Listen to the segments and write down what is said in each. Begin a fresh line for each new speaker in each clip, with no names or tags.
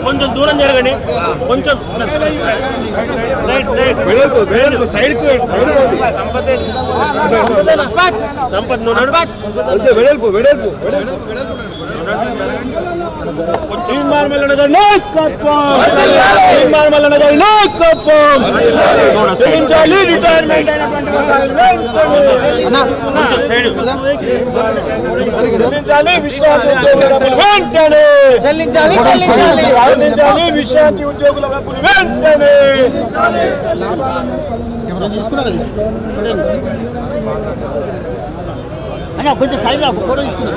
కొంచెం దూరం జరగండి, కొంచెం సంపత్ వెడల్పు వెడల్పు
చెల్లించాలి విశ్రాంతి ఉద్యోగుల డబ్బులు వెంటనే అన్నా కొంచెం సైడ్ రా ఫోటో తీసుకున్నా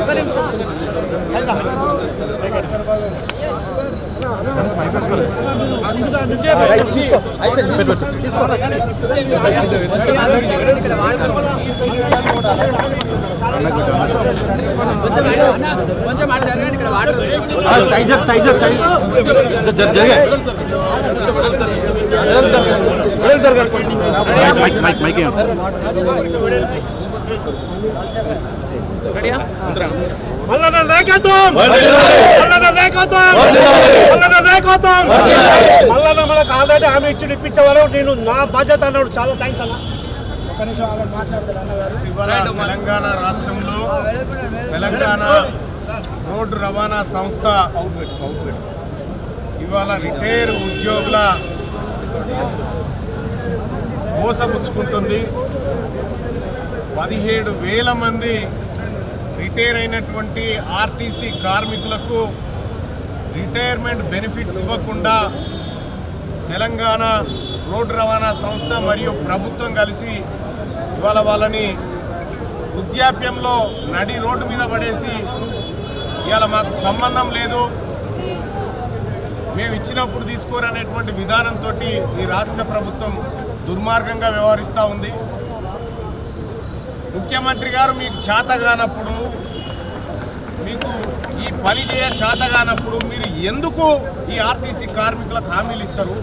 మనకు ఆల్రెడీ హామీ ఇచ్చి ఇప్పించేవారు. నేను నా బాధ్యత అన్నాడు. చాలా థ్యాంక్స్ అన్న.
ఇవాళ తెలంగాణ రాష్ట్రంలో తెలంగాణ రోడ్డు రవాణా సంస్థ ఇవాళ రిటైర్ ఉద్యోగుల మోసపుచ్చుకుంటుంది. 17,000 మంది రిటైర్ అయినటువంటి ఆర్టీసీ కార్మికులకు రిటైర్మెంట్ బెనిఫిట్స్ ఇవ్వకుండా తెలంగాణ రోడ్డు రవాణా సంస్థ మరియు ప్రభుత్వం కలిసి ఇవాళ వాళ్ళని వృద్ధాప్యంలో నడి రోడ్డు మీద పడేసి ఇవాళ మాకు సంబంధం లేదు, మేము ఇచ్చినప్పుడు తీసుకోరనేటువంటి విధానంతో ఈ రాష్ట్ర ప్రభుత్వం దుర్మార్గంగా వ్యవహరిస్తూ ఉంది. ముఖ్యమంత్రి గారు మీకు చేతగానప్పుడు, మీకు ఈ పని చేతగానప్పుడు మీరు ఎందుకు ఈ ఆర్టీసీ కార్మికులకు హామీలు ఇస్తారు?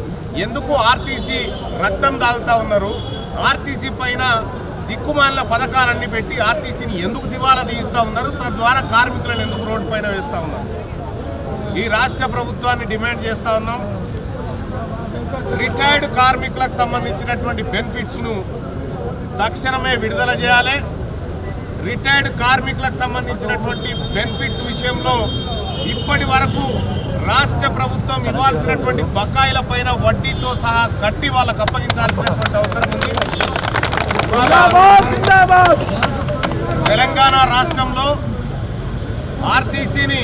ఎందుకు ఆర్టీసీ రక్తం తాగుతూ ఉన్నారు? ఆర్టీసీ పైన దిక్కుమాలిన పథకాలన్నీ పెట్టి ఆర్టీసీని ఎందుకు దివాలా తీయిస్తూ ఉన్నారు? తద్వారా కార్మికులను ఎందుకు రోడ్డు పైన వేస్తూ ఉన్నారు? ఈ రాష్ట్ర ప్రభుత్వాన్ని డిమాండ్ చేస్తూ ఉన్నాం. రిటైర్డ్ కార్మికులకు సంబంధించినటువంటి బెనిఫిట్స్ను తక్షణమే విడుదల చేయాలి. రిటైర్డ్ కార్మికులకు సంబంధించినటువంటి బెనిఫిట్స్ విషయంలో ఇప్పటి వరకు రాష్ట్ర ప్రభుత్వం ఇవ్వాల్సినటువంటి బకాయిల పైన వడ్డీతో సహా కట్టి వాళ్ళకు అప్పగించాల్సినటువంటి అవసరం ఉంది. తెలంగాణ రాష్ట్రంలో ఆర్టీసీని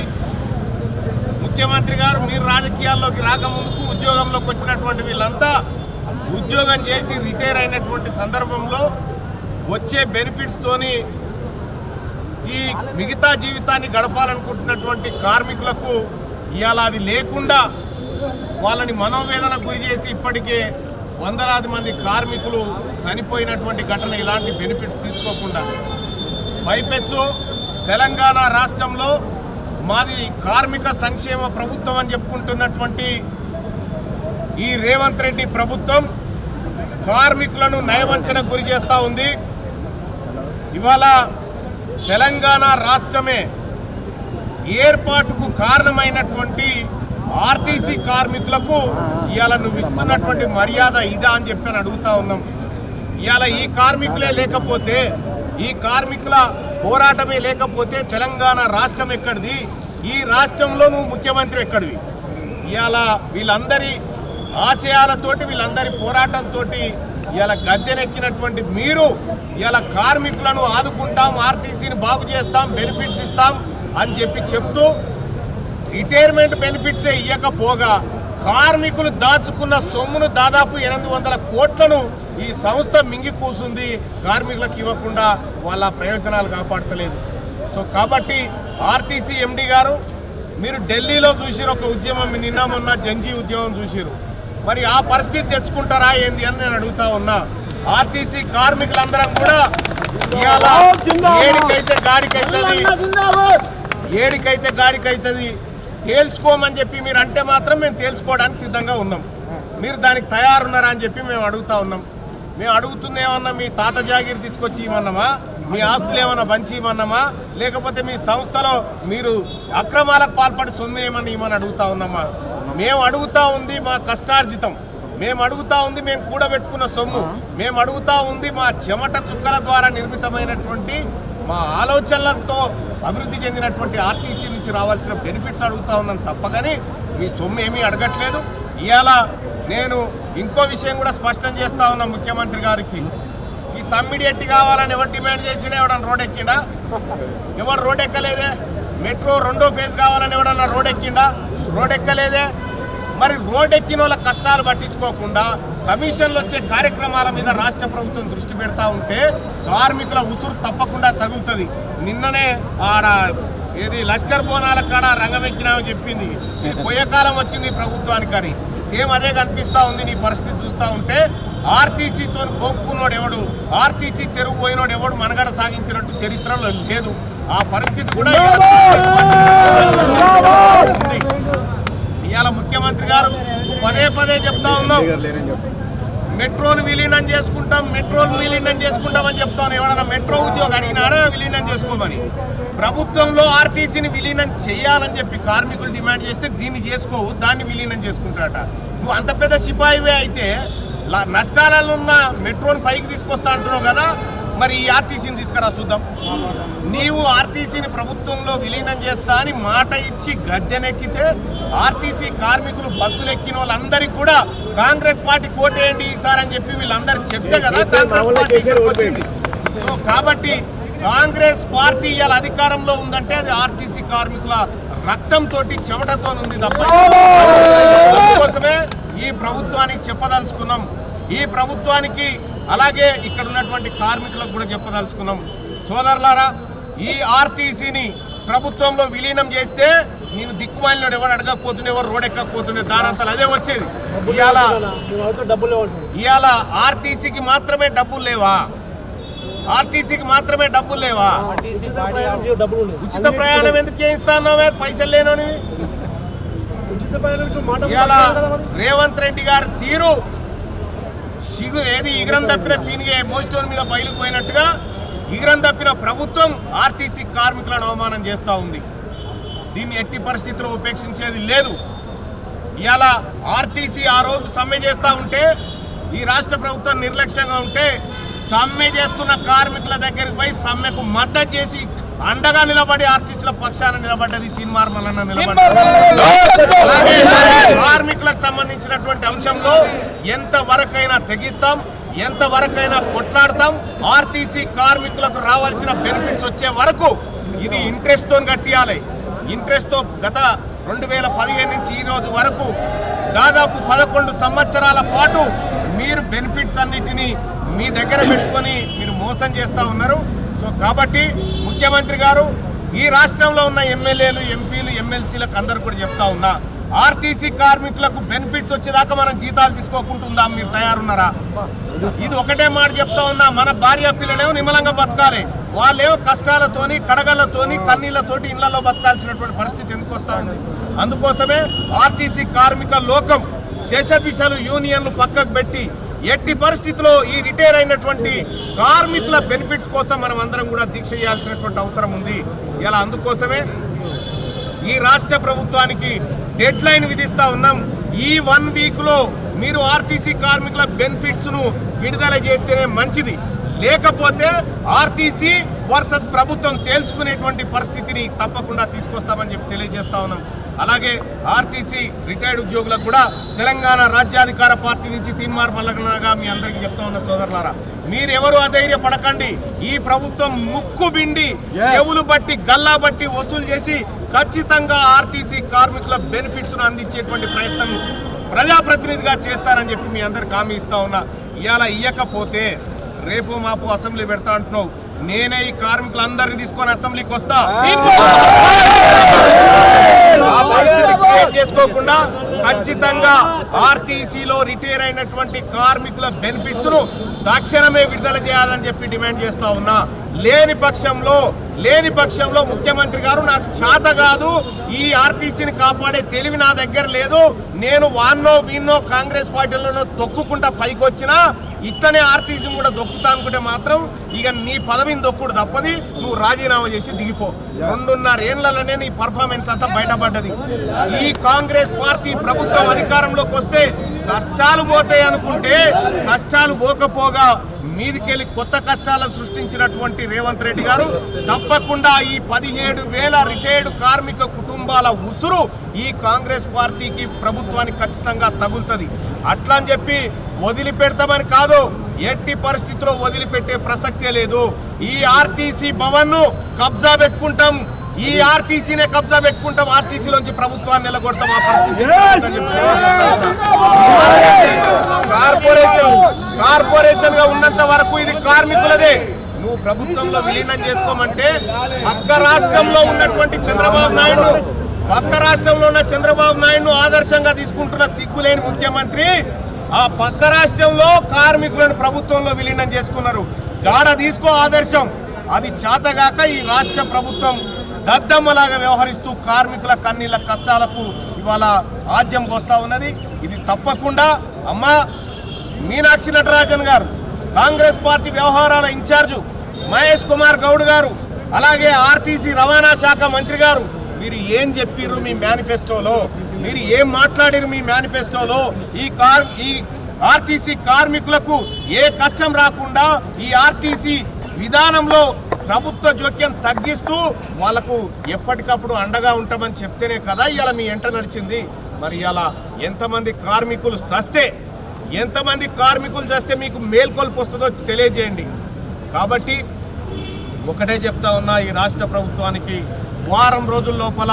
ముఖ్యమంత్రి గారు మీరు రాజకీయాల్లోకి రాకముందుకు ఉద్యోగంలోకి వచ్చినటువంటి వీళ్ళంతా ఉద్యోగం చేసి రిటైర్ అయినటువంటి సందర్భంలో వచ్చే బెనిఫిట్స్తోని ఈ మిగతా జీవితాన్ని గడపాలనుకుంటున్నటువంటి కార్మికులకు ఇవాళ అది లేకుండా వాళ్ళని మనోవేదన గురి చేసి ఇప్పటికే వందలాది మంది కార్మికులు చనిపోయినటువంటి ఘటన. ఇలాంటి బెనిఫిట్స్ తీసుకోకుండా పైపెచ్చు తెలంగాణ రాష్ట్రంలో మాది కార్మిక సంక్షేమ ప్రభుత్వం అని చెప్పుకుంటున్నటువంటి ఈ రేవంత్ రెడ్డి ప్రభుత్వం కార్మికులను నయవంచనకు గురి చేస్తూ ఉంది. ఇవాళ తెలంగాణ రాష్ట్రమే ఏర్పాటుకు కారణమైనటువంటి ఆర్టీసీ కార్మికులకు ఇవాళ నువ్వు ఇస్తున్నటువంటి మర్యాద ఇదా అని చెప్పి అడుగుతా ఉన్నాం. ఇవాళ ఈ కార్మికులే లేకపోతే, ఈ కార్మికుల పోరాటమే లేకపోతే తెలంగాణ రాష్ట్రం ఎక్కడిది? ఈ రాష్ట్రంలో నువ్వు ముఖ్యమంత్రి ఎక్కడివి? ఇవాళ వీళ్ళందరి ఆశయాలతోటి, వీళ్ళందరి పోరాటంతో ఇవాళ గద్దెనెక్కినటువంటి మీరు ఇవాళ కార్మికులను ఆదుకుంటాం, ఆర్టీసీని బాగు చేస్తాం, బెనిఫిట్స్ ఇస్తాం అని చెప్తూ రిటైర్మెంట్ బెనిఫిట్సే ఇవ్వకపోగా కార్మికులు దాచుకున్న సొమ్మును దాదాపు 800 కోట్లను ఈ సంస్థ మింగి కూసుంది. కార్మికులకు ఇవ్వకుండా వాళ్ళ ప్రయోజనాలు కాపాడతలేదు. సో కాబట్టి ఆర్టీసీ ఎండి గారు, మీరు ఢిల్లీలో చూసిరు ఒక ఉద్యమం, నిన్న మొన్న జంజీ ఉద్యమం చూసిరు, మరి ఆ పరిస్థితి తెచ్చుకుంటారా ఏంది అని నేను అడుగుతా ఉన్నా. ఆర్టీసీ కార్మికులందరం కూడా ఇవాళ ఏడికైతే గాడికైతుంది తేల్చుకోమని చెప్పి మీరు అంటే మాత్రం మేము తేల్చుకోవడానికి సిద్ధంగా ఉన్నాం. మీరు దానికి తయారున్నారా అని చెప్పి మేము అడుగుతా ఉన్నాం. మేము అడుగుతుంది ఏమన్నా మీ తాత జాగిరి తీసుకొచ్చి ఇవ్వమన్నామా, మీ ఆస్తులు ఏమన్నా పంచి ఇవ్వమన్నామా, లేకపోతే మీ సంస్థలో మీరు అక్రమాలకు పాల్పడి సొమ్ము ఏమన్నా ఇవ్వమని అడుగుతా ఉన్నామా? మేము అడుగుతా ఉంది మా కష్టార్జితం, మేము అడుగుతా ఉంది మేము కూడబెట్టుకున్న సొమ్ము, మేము అడుగుతా ఉంది మా చెమట చుక్కల ద్వారా నిర్మితమైనటువంటి మా ఆలోచనలతో అభివృద్ధి చెందినటువంటి ఆర్టీసీ నుంచి రావాల్సిన బెనిఫిట్స్ అడుగుతా ఉన్నాం తప్ప కానీ మీ సొమ్ము ఏమీ అడగట్లేదు. ఇవాళ నేను ఇంకో విషయం కూడా స్పష్టం చేస్తా ఉన్నా ముఖ్యమంత్రి గారికి. ఈ తమ్మిడి ఎట్టి కావాలని ఎవరు డిమాండ్ చేసినా ఎవడన్నా రోడ్ ఎక్కిండా? ఎవరు రోడ్ ఎక్కలేదే. మెట్రో 2వ ఫేజ్ కావాలని ఎవడన్నా రోడ్ ఎక్కిండా? రోడ్ ఎక్కలేదే. మరి రోడ్ ఎక్కిన వాళ్ళ కష్టాలు పట్టించుకోకుండా కమిషన్లు వచ్చే కార్యక్రమాల మీద రాష్ట్ర ప్రభుత్వం దృష్టి పెడతా ఉంటే కార్మికుల ఉసురు తప్పకుండా తగులుతుంది. నిన్ననే ఆడ ఏది లష్కర్ బోనాల కాడ రంగం ఎక్కినామని చెప్పింది. ఇది పోయే కాలం వచ్చింది ప్రభుత్వానికి అని సేమ్ అదే కనిపిస్తూ ఉంది. నీ పరిస్థితి చూస్తూ ఉంటే ఆర్టీసీతో గోక్కున్నోడు ఎవడు, ఆర్టీసీ తెరుగు పోయినోడు ఎవడు మనగడ సాగించినట్టు చరిత్రలో లేదు. ఆ పరిస్థితి కూడా ఉంది. ఇవాళ ముఖ్యమంత్రి గారు పదే పదే చెప్తా ఉన్నాం, మెట్రోను విలీనం చేసుకుంటాం, మెట్రోను విలీనం చేసుకుంటామని చెప్తాను. ఎవడన్నా మెట్రో ఉద్యోగం అడిగినాడా విలీనం చేసుకోమని? ప్రభుత్వంలో ఆర్టీసీని విలీనం చేయాలని చెప్పి కార్మికులు డిమాండ్ చేస్తే దీన్ని చేసుకోవు, దాన్ని విలీనం చేసుకుంటారట. నువ్వు అంత పెద్ద సిపాయివే అయితే నష్టాలలో ఉన్న మెట్రోని పైకి తీసుకొస్తా అంటున్నావు కదా, మరి ఈ ఆర్టీసీని తీసుకురా చూద్దాం. నీవు ఆర్టీసీని ప్రభుత్వంలో విలీనం చేస్తా అని మాట ఇచ్చి గద్దెనెక్కితే ఆర్టీసీ కార్మికులు బస్సులు ఎక్కిన వాళ్ళందరికీ కూడా కాంగ్రెస్ పార్టీ కోటేయండి ఈసారి అని చెప్పి వీళ్ళందరూ చెప్తే కదా కాంగ్రెస్ పార్టీ ఇక్కడికి వచ్చింది. సో కాబట్టి కాంగ్రెస్ పార్టీ ఇవాళ అధికారంలో ఉందంటే అది ఆర్టీసీ కార్మికుల రక్తంతో చెమటతో ఉంది తప్ప. అందుకోసమే ఈ ప్రభుత్వానికి చెప్పదలుచుకున్నాం, ఈ ప్రభుత్వానికి అలాగే ఇక్కడ ఉన్నటువంటి కార్మికులకు కూడా చెప్పదలుచుకున్నాం. సోదరులారా, ఈ ఆర్టీసీని ప్రభుత్వంలో విలీనం చేస్తే నేను దిక్కుమాలినోడు ఎవరు అడగకపోతుండే, ఎవరు రోడ్ ఎక్కకపోతుండే, దానంతలు అదే వచ్చేది. ఇవాళ ఆర్టీసీకి మాత్రమే డబ్బులు లేవా? ఆర్టీసీకి మాత్రమే డబ్బులు లేవా? ఉచిత ప్రయాణం ఎందుకు చేయిస్తా అన్నావే పైసలు లేనోనివి? ఇవాళ రేవంత్ రెడ్డి గారి తీరు ఏది ఇగరం తప్పిన పీనిగే మోస్టోన్ మీద బయలుకు పోయినట్టుగా ఇగరం తప్పిన ప్రభుత్వం ఆర్టీసీ కార్మికులను అవమానం చేస్తూ ఉంది. దీన్ని ఎట్టి పరిస్థితుల్లో ఉపేక్షించేది లేదు. ఇవాళ ఆర్టీసీ ఆ రోజు సమ్మె చేస్తూ ఉంటే ఈ రాష్ట్ర ప్రభుత్వం నిర్లక్ష్యంగా ఉంటే సమ్మె చేస్తున్న కార్మికుల దగ్గరికి పోయి సమ్మెకు మద్దతు చేసి అండగా నిలబడి ఆర్టీసీల పక్షాన నిలబడ్డది తీన్మార్ మల్లన్న నిలబడ్డారు. కార్మికులకు సంబంధించినటువంటి అంశంలో ఎంతవరకైనా తెగిస్తాం, ఎంతవరకైనా కొట్లాడతాం. ఆర్టీసీ కార్మికులకు రావాల్సిన బెనిఫిట్స్ వచ్చే వరకు ఇది ఇంట్రెస్ట్తో కట్టియాలి. ఇంట్రెస్ట్తో గత 2015 నుంచి ఈ రోజు వరకు దాదాపు 11 సంవత్సరాల పాటు మీరు బెనిఫిట్స్ అన్నిటినీ మీ దగ్గర పెట్టుకొని మీరు మోసం చేస్తూ ఉన్నారు. సో కాబట్టి ముఖ్యమంత్రి గారు ఈ రాష్ట్రంలో ఉన్న ఎమ్మెల్యేలు, ఎంపీలు, ఎమ్మెల్సీలకు అందరూ కూడా చెప్తా ఉన్నా, ఆర్టీసీ కార్మికులకు బెనిఫిట్స్ వచ్చేదాకా మనం జీతాలు తీసుకోకుంటుందాం, మీరు తయారున్నారా? ఇది ఒకటే మాట చెప్తా ఉన్నా, మన భార్య పిల్లలేమో నిమ్మలంగా బతకాలి, వాళ్ళేమో కష్టాలతోని కడగలతోని కన్నీళ్లతోటి ఇళ్లలో బతకాల్సినటువంటి పరిస్థితి ఎందుకు వస్తా ఉంది? అందుకోసమే ఆర్టీసీ కార్మిక లోకం శేషబిషలు యూనియన్లు పక్కకు పెట్టి ఎట్టి పరిస్థితుల్లో ఈ రిటైర్ అయినటువంటి కార్మికుల బెనిఫిట్స్ కోసం మనం అందరం కూడా దీక్ష చేయాల్సినటువంటి అవసరం ఉంది. ఇలా అందుకోసమే ఈ రాష్ట్ర ప్రభుత్వానికి డెడ్ లైన్ విధిస్తా ఉన్నాం. ఈ 1 వీక్లో మీరు ఆర్టీసీ కార్మికుల బెనిఫిట్స్ను విడుదల చేస్తేనే మంచిది, లేకపోతే ఆర్టీసీ వర్సెస్ ప్రభుత్వం తేల్చుకునేటువంటి పరిస్థితిని తప్పకుండా తీసుకొస్తామని చెప్పి తెలియజేస్తా ఉన్నాం. అలాగే ఆర్టీసీ రిటైర్డ్ ఉద్యోగులకు కూడా తెలంగాణ రాజ్యాధికార పార్టీ నుంచి తీన్మార్ మల్లన్నగా మీ అందరికీ చెప్తా ఉన్న సోదరులారా, మీరెవరు అధైర్యపడకండి. ఈ ప్రభుత్వం ముక్కు బిండి చెవులు బట్టి గల్లా బట్టి వసూలు చేసి ఖచ్చితంగా ఆర్టీసీ కార్మికుల బెనిఫిట్స్ను అందించేటువంటి ప్రయత్నం ప్రజాప్రతినిధిగా చేస్తానని చెప్పి మీ అందరికి హామీ ఇస్తా ఉన్నా. ఇవాళ ఇయ్యకపోతే రేపు మాపు అసెంబ్లీ పెడతా అంటున్నావు, నేనే ఈ కార్మికులందరినీ తీసుకొని అసెంబ్లీకి వస్తా. ఆ పరిస్థితి క్రియేట్ చేసుకోకుండా ఖచ్చితంగా ఆర్టీసీలో రిటైర్ అయినటువంటి కార్మికుల బెనిఫిట్స్ ను తక్షణమే విడుదల చేయాలని చెప్పి డిమాండ్ చేస్తా ఉన్నా. లేని పక్షంలో ముఖ్యమంత్రి గారు నాకు చేత కాదు, ఈ ఆర్టీసీని కాపాడే తెలివి నా దగ్గర లేదు, నేను వాన్నో వీన్నో కాంగ్రెస్ పార్టీలోనో తొక్కుకుంటా పైకి వచ్చినా ఇట్లనే ఆర్టీసీని కూడా దొక్కుతా అనుకుంటే మాత్రం ఇక నీ పదవిని దొక్కుడు తప్పది, నువ్వు రాజీనామా చేసి దిగిపో. 2.5 ఏళ్లలోనే నీ పర్ఫార్మెన్స్ అంతా బయటపడ్డది. ఈ కాంగ్రెస్ పార్టీ ప్రభుత్వం అధికారంలోకి వస్తే కష్టాలు పోతాయి అనుకుంటే కష్టాలు పోకపోగా మీదికెళ్ళి కొత్త కష్టాలను సృష్టించినటువంటి రేవంత్ రెడ్డి గారు తప్పకుండా ఈ 17,000 రిటైర్డ్ కార్మిక కుటుంబాల ఉసురు ఈ కాంగ్రెస్ పార్టీకి ప్రభుత్వానికి ఖచ్చితంగా తగులుతుంది. అట్లా అని చెప్పి వదిలిపెడతామని కాదు, ఎట్టి పరిస్థితుల్లో వదిలిపెట్టే ప్రసక్తే లేదు. ఈ ఆర్టీసీ భవన్ను కబ్జా పెట్టుకుంటాం, ఈ ఆర్టీసీనే కబ్జా పెట్టుకుంటాం, ఆర్టీసీలోంచి ప్రభుత్వాన్ని నిలగొడతాం. ఆ పరిస్థితి కార్పొరేషన్ గా ఉన్నంత వరకు ఇది కార్మికులదే. నువ్వు ప్రభుత్వంలో విలీనం చేసుకోమంటే పక్క రాష్ట్రంలో ఉన్నటువంటి చంద్రబాబు నాయుడు ఆదర్శంగా తీసుకుంటున్న సిగ్గులేని ముఖ్యమంత్రి ఆ పక్క రాష్ట్రంలో కార్మికులను ప్రభుత్వంలో విలీనం చేసుకున్నారు. గాడ తీసుకో ఆదర్శం. అది చేతగాక ఈ రాష్ట్ర ప్రభుత్వం దద్దమ్మలాగా వ్యవహరిస్తూ కార్మికుల కన్నీళ్ళ కష్టాలకు ఇవాళ ఆజ్యం కోస్తా ఉన్నది. ఇది తప్పకుండా అమ్మా మీనాక్షి నటరాజన్ గారు, కాంగ్రెస్ పార్టీ వ్యవహారాల ఇన్ఛార్జు మహేష్ కుమార్ గౌడ్ గారు, అలాగే ఆర్టీసీ రవాణా శాఖ మంత్రి గారు, మీరు ఏం చెప్పిర్రు మీ మేనిఫెస్టోలో, మీరు ఏం మాట్లాడిరు మీ మేనిఫెస్టోలో? ఈ ఆర్టీసీ కార్మికులకు ఏ కష్టం రాకుండా ఈ ఆర్టీసీ విధానంలో ప్రభుత్వ జోక్యం తగ్గిస్తూ వాళ్లకు ఎప్పటికప్పుడు అండగా ఉంటామని చెప్తేనే కదా ఇలా మీ ఎంట నడిచింది. మరి ఇలా ఎంతమంది కార్మికులు చస్తే మీకు మేల్కొల్పు వస్తుందో తెలియజేయండి. కాబట్టి ఒకటే చెప్తా ఉన్నా, ఈ రాష్ట్ర ప్రభుత్వానికి వారం రోజుల లోపల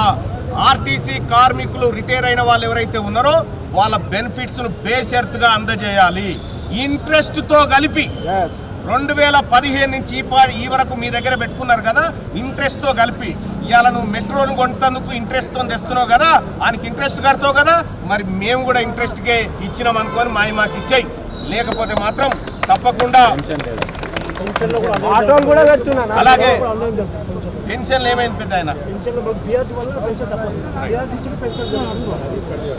ఆర్టీసీ కార్మికులు రిటైర్ అయిన వాళ్ళు ఎవరైతే ఉన్నారో వాళ్ళ బెనిఫిట్స్ను బేషరతుగా అందజేయాలి. ఇంట్రెస్ట్తో కలిపి 2015 నుంచి ఈ వరకు మీ దగ్గర పెట్టుకున్నారు కదా, ఇంట్రెస్ట్తో కలిపి ఇవాళ నువ్వు మెట్రోను కొంటందుకు ఇంట్రెస్ట్తో తెస్తున్నావు కదా, ఆయనకి ఇంట్రెస్ట్ కడతావు కదా, మరి మేము కూడా ఇంట్రెస్ట్కే ఇచ్చినాం అనుకొని మాకు ఇచ్చాయి. లేకపోతే మాత్రం తప్పకుండా అలాగే పెన్షన్లు ఏమైంది పెద్ద ఆయన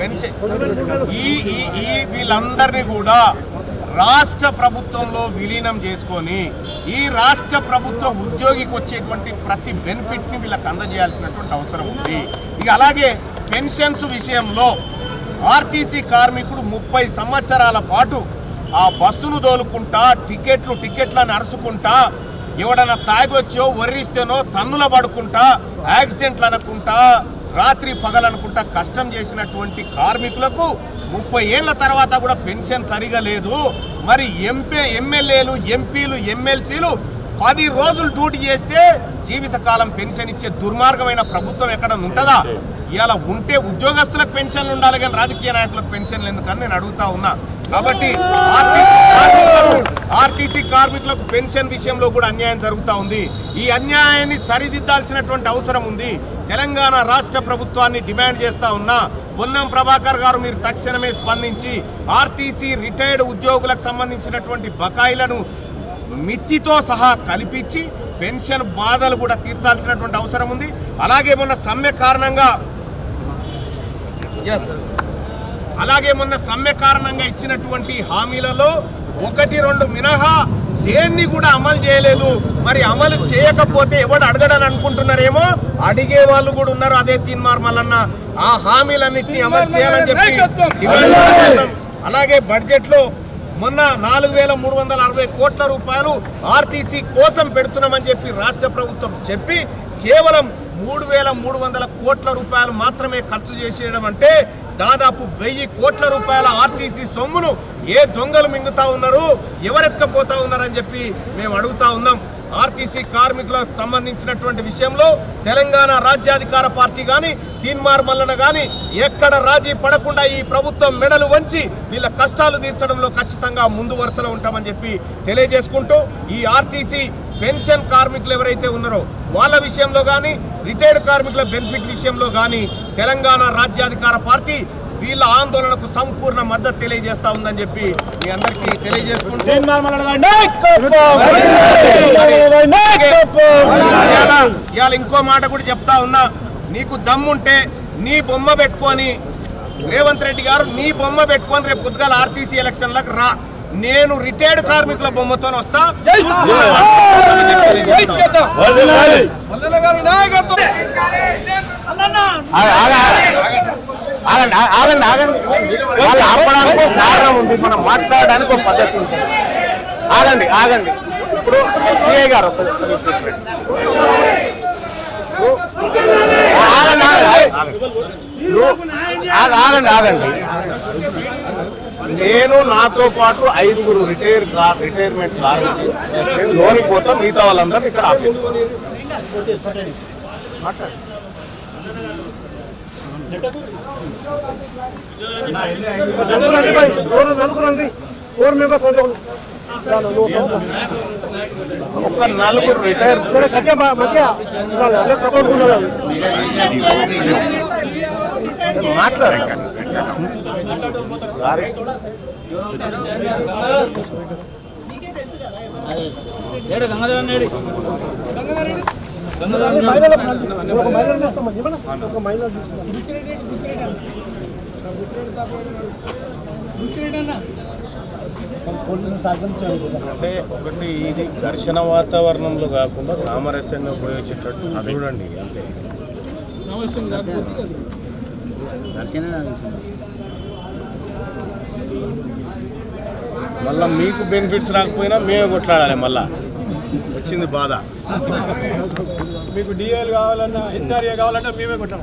పెన్షన్ వీళ్ళందరినీ కూడా రాష్ట్ర ప్రభుత్వంలో విలీనం చేసుకొని ఈ రాష్ట్ర ప్రభుత్వ ఉద్యోగికి వచ్చేటువంటి ప్రతి బెనిఫిట్ని వీళ్ళకి అందజేయాల్సినటువంటి అవసరం ఉంది. ఇక అలాగే పెన్షన్స్ విషయంలో ఆర్టీసీ కార్మికుడు 30 సంవత్సరాల పాటు ఆ బస్సును దోలుకుంటా టికెట్లను అరుచుకుంటా ఎవడన్నా తాగొచ్చో వర్రిస్తేనో తన్నుల పడుకుంటా యాక్సిడెంట్లు అనుకుంటా రాత్రి పగలనుకుంటా కష్టం చేసినటువంటి కార్మికులకు 30 ఏళ్ల తర్వాత కూడా పెన్షన్ సరిగా లేదు. మరి ఎమ్మెల్యేలు, ఎంపీలు, ఎమ్మెల్సీలు 10 రోజులు డ్యూటీ చేస్తే జీవితకాలం పెన్షన్ ఇచ్చే దుర్మార్గమైన ప్రభుత్వం ఎక్కడ ఉంటుందా? ఇవాళ ఉంటే ఉద్యోగస్తులకు పెన్షన్లు ఉండాలి కానీ రాజకీయ నాయకులకు పెన్షన్లు ఎందుకని నేను అడుగుతా ఉన్నా. కాబట్టి ఆర్టీసీ కార్మికులకు పెన్షన్ విషయంలో కూడా అన్యాయం జరుగుతూ ఉంది. ఈ అన్యాయాన్ని సరిదిద్దాల్సినటువంటి అవసరం ఉంది. తెలంగాణ రాష్ట్ర ప్రభుత్వాన్ని డిమాండ్ చేస్తా ఉన్నా, పొన్నం ప్రభాకర్ గారు మీరు తక్షణమే స్పందించి ఆర్టీసీ రిటైర్డ్ ఉద్యోగులకు సంబంధించినటువంటి బకాయిలను మిత్తితో సహా కల్పించి పెన్షన్ బాధలు కూడా తీర్చాల్సినటువంటి అవసరం ఉంది. అలాగే మొన్న సమ్మె కారణంగా ఇచ్చినటువంటి హామీలలో 1-2 మినహా దేన్ని కూడా అమలు చేయలేదు. మరి అమలు చేయకపోతే ఎవడు అడగడని అనుకుంటున్నారేమో, అడిగే వాళ్ళు కూడా ఉన్నారు. అదే తీన్మార్ మల్లన్న ఆ హామీలన్నింటినీ అమలు చేయాలని చెప్పి డిమాండ్ చేస్తాం. అలాగే బడ్జెట్లో మొన్న 4,360 కోట్ల రూపాయలు ఆర్టీసీ కోసం పెడుతున్నామని చెప్పి రాష్ట్ర ప్రభుత్వం చెప్పి కేవలం 3,300 కోట్ల రూపాయలు మాత్రమే ఖర్చు చేసేయడం అంటే దాదాపు 1,000 కోట్ల రూపాయల ఆర్టీసీ సొమ్మును ఏ దొంగలు మింగుతా ఉన్నారు, ఎవరెత్తుకపోతా ఉన్నారని చెప్పి మేము అడుగుతా ఉన్నాం. ఆర్టీసీ కార్మికులకు సంబంధించినటువంటి విషయంలో తెలంగాణ రాజ్యాధికార పార్టీ కానీ తీన్మార్ మల్లన కానీ ఎక్కడ రాజీ పడకుండా ఈ ప్రభుత్వం మెడలు వంచి వీళ్ళ కష్టాలు తీర్చడంలో ఖచ్చితంగా ముందు వరుసలో ఉంటామని చెప్పి తెలియజేసుకుంటూ ఈ ఆర్టీసీ పెన్షన్ కార్మికులు ఎవరైతే ఉన్నారో వాళ్ళ విషయంలో కానీ రిటైర్డ్ కార్మికుల బెనిఫిట్ విషయంలో కానీ తెలంగాణ రాజ్యాధికార పార్టీ వీళ్ళ ఆందోళనకు సంపూర్ణ మద్దతు తెలియజేస్తా ఉందని చెప్పి మీ అందరికీ తెలియజేసుకుంటూ ఇవాళ ఇంకో మాట కూడా చెప్తా ఉన్నా, నీకు దమ్ముంటే నీ బొమ్మ పెట్టుకొని రేవంత్ రెడ్డి గారు నీ బొమ్మ పెట్టుకొని రేపు పొద్దుగాల ఆర్టీసీ ఎలక్షన్లకు రా. నేను రిటైర్డ్ కార్మికుల బొమ్మతో వస్తా.
వాళ్ళు ఆపడానికి ఒక కారణం ఉంది, మనం మాట్లాడడానికి ఒక పద్ధతి ఉంది. ఆగండి ఇప్పుడు సిఐ గారు ఆగండి. నేను నాతో పాటు 5 రిటైర్మెంట్ కార్మికులు లోనికి పోతాం, మిగతా వాళ్ళందరూ ఇక్కడ ఆఫీస్ ఒక 4 రిటైర్ మాట్లాడండి. అంటే ఒకటి ఇది ఘర్షణ వాతావరణంలో కాకుండా సామరస్యంగా ఉపయోగించేటట్టు చూడండి. అంటే మళ్ళీ మీకు బెనిఫిట్స్ రాకపోయినా మేమే కొట్లాడాలి. మళ్ళా వచ్చింది బాధ.
మీకు డిఎల్ కావాలన్నా హెచ్ఆర్ఏ కావాలన్నా మేమే కొట్టాం.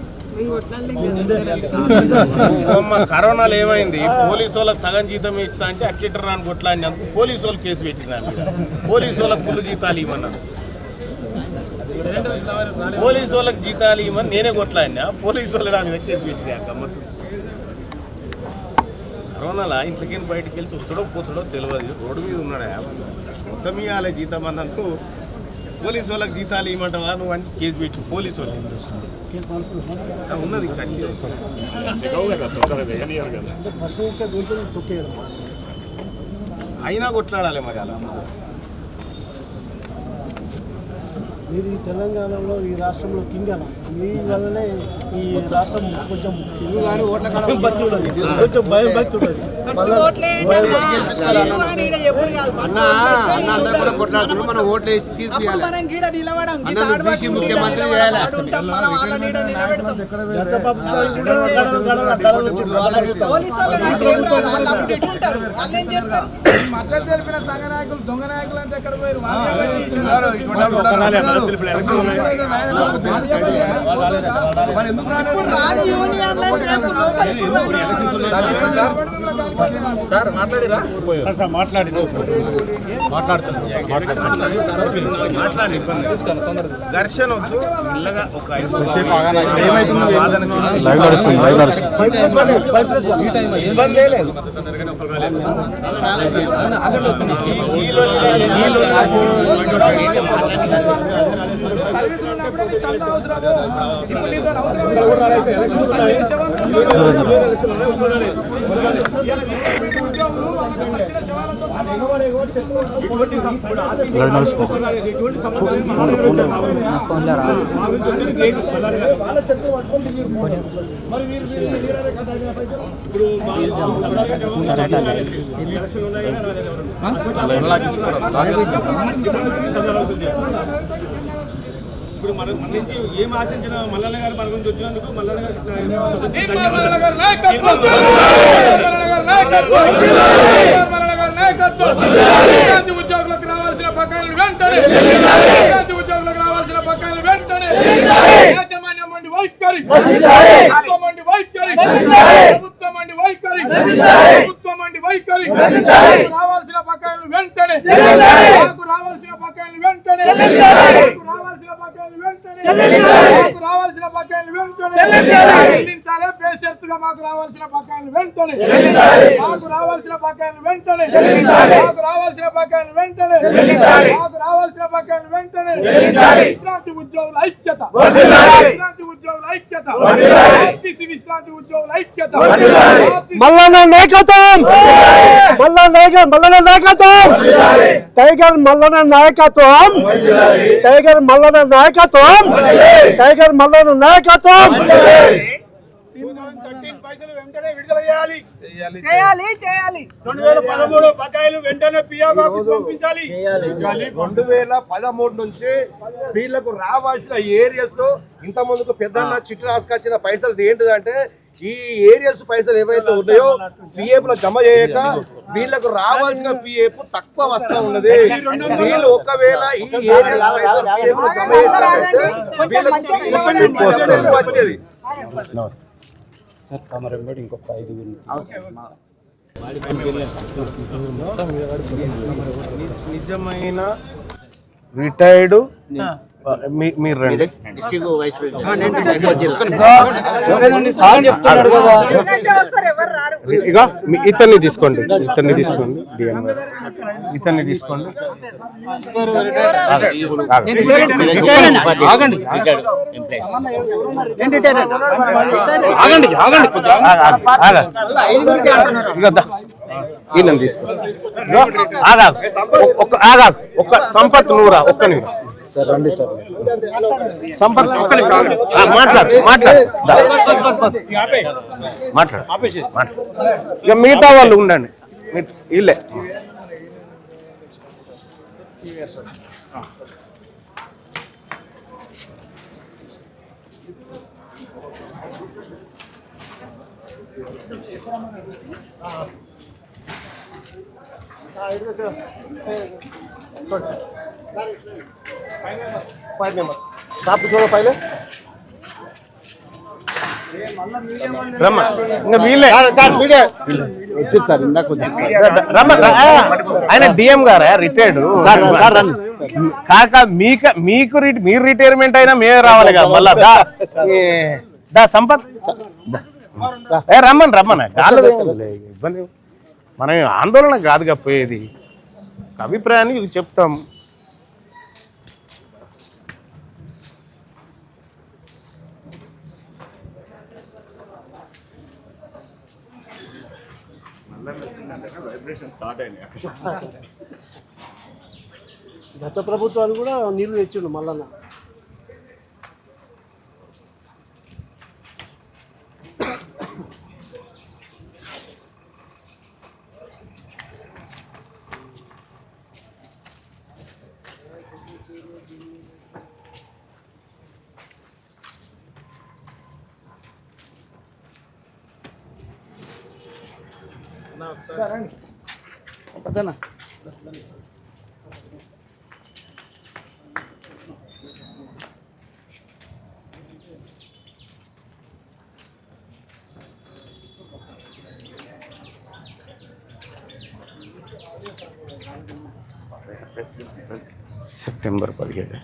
కరోనాలో ఏమైంది, పోలీసు వాళ్ళకి సగం జీతం ఇస్తా అంటే అట్లీటర్ రాని కొట్లాడినందుకు పోలీసు వాళ్ళు కేసు పెట్టిన మీద పోలీసు వాళ్ళకి ఫుల్ జీతాలు ఇవ్వమన్నారు. పోలీసు వాళ్ళకి జీతాలు ఇవ్వమని నేనే కొట్లాడినా, పోలీసు వాళ్ళు నా మీద కేసు పెట్టినా. గమ్మత్తు కరోనాలో ఇంట్లోకి బయటికి వెళ్ళి చూస్తాడో పోతాడో తెలియదు, రోడ్డు మీద ఉన్నాడా మొత్తం ఇవ్వాలి జీతం అన్నందుకు పోలీసు వాళ్ళకి జీతాలు ఇవ్వమంటావా నువ్వు అని కేసు పెట్టి పోలీసు వాళ్ళు ఉన్నది. అయినా కొట్లాడాలి మరి అలా.
మీరు ఈ తెలంగాణలో ఈ రాష్ట్రంలో కింగ్ అన్న మీ వల్లనే ఈ రాష్ట్రం కొంచెం కొంచెం భయం భక్తి ఉంటుంది.
మనం ఓట్లు వేసి తీర్పు ముఖ్యమంత్రి
తెలిపిన సంఘ నాయకులు దొంగ నాయకులు అంటే ఎక్కడ పోయారు?
ఘర్షణ వద్దు, మెల్లగా ఒక ఇబ్బంది లేదు.
ఇప్పుడు మన నుంచి ఏం ఆశించిన మల్లన్న గారు మన గురించి వచ్చినందుకు మల్లన్న గారు ఉద్యోగులకు రావాల్సిన బకాయిలు వెంటనే యాజమాన్యం మండి వైఖరి రావాల్సిన బకాయిలు వెంటనే రావాల్సిన బకాయిలు వెంటనే రావాల్సిన బకాయిలు వెంటనే చెల్లించాలి. బేషరతుగా మాకు రావాల్సిన బకాయిలు వెంటనే మాకు రావాల్సిన బకాయిలు వెంటనే మాకు రావాల్సిన బకాయిలు వెంటనే మాకు రావాల్సిన బకాయిలు వెంటనే విశ్రాంతి ఉద్యోగుల ఐక్యత, విశ్రాంతి ఉద్యోగుల ఐక్యత, ఆర్టీసీ విశ్రాంతి ఉద్యోగుల ఐక్యత.
మల్లన్న నాయకత్వం, మల్లన్న నాయకత్వం, టైగర్ మల్లన్న నాయకత్వం, టైగర్ మల్లన్న నాయకత్వం, టైగర్ మల్లన్న నాయకత్వం. 13 పైసలు వెంటనే విడుదల చేయాలి.
చేయాలి చేయాలి
2013 బకాయిలు వెంటనే పిఆర్ ఆఫీస్ పంపించాలి. 2013 నుంచి వీళ్ళకు రావాల్సిన ఏరియాస్ ఇంత ముందుకు పెద్దన్న చిట్టు రాసుకొచ్చిన పైసలు ఏంటిదంటే ఈ ఏరియాస్ పైసలు ఏవైతే ఉన్నాయో పిఎఫ్ లో జమ చేయక వీళ్ళకు రావాల్సిన పిఎఫ్ తక్కువ వస్తా ఉన్నది. వీళ్ళు ఒకవేళ ఈ ఏరియాస్ పైసలు PF లో జమ చేసినట్లయితే వీళ్ళకి వచ్చేది.
సార్ కమరంబడి ఇంకొక 5
నిజమైన రిటైర్డ్ మీరు రండి. ఇక ఇతన్ని తీసుకోండి డిఎం ఇతన్ని తీసుకోండి. ఈయన తీసుకోండి. ఒక్క సంపత్ నూరా ఒక్క నీరు
సార్ రండి సార్.
సంపత్ మాట్లాడు ఇక మిగతా వాళ్ళు ఉండండి వీళ్ళే.
साहब छोड़ो पहले
రమ్మ ఇంకా వీళ్ళే
వచ్చింది సార్ ఇందాక
రమ్మ ఆయన డిఎం గారా రిటైర్డ్ కాక మీకు మీరు రిటైర్మెంట్ అయినా మేమే రావాలి కదా మళ్ళా దా సంపత్ రమ్మని ఇబ్బంది. మనం ఆందోళన కాదుగా పోయేది, అభిప్రాయాన్ని చెప్తాం.
గత ప్రభుత్వాలు కూడా నీళ్లు తెచ్చిండు మళ్ళా.
సెప్టెంబర్ 17.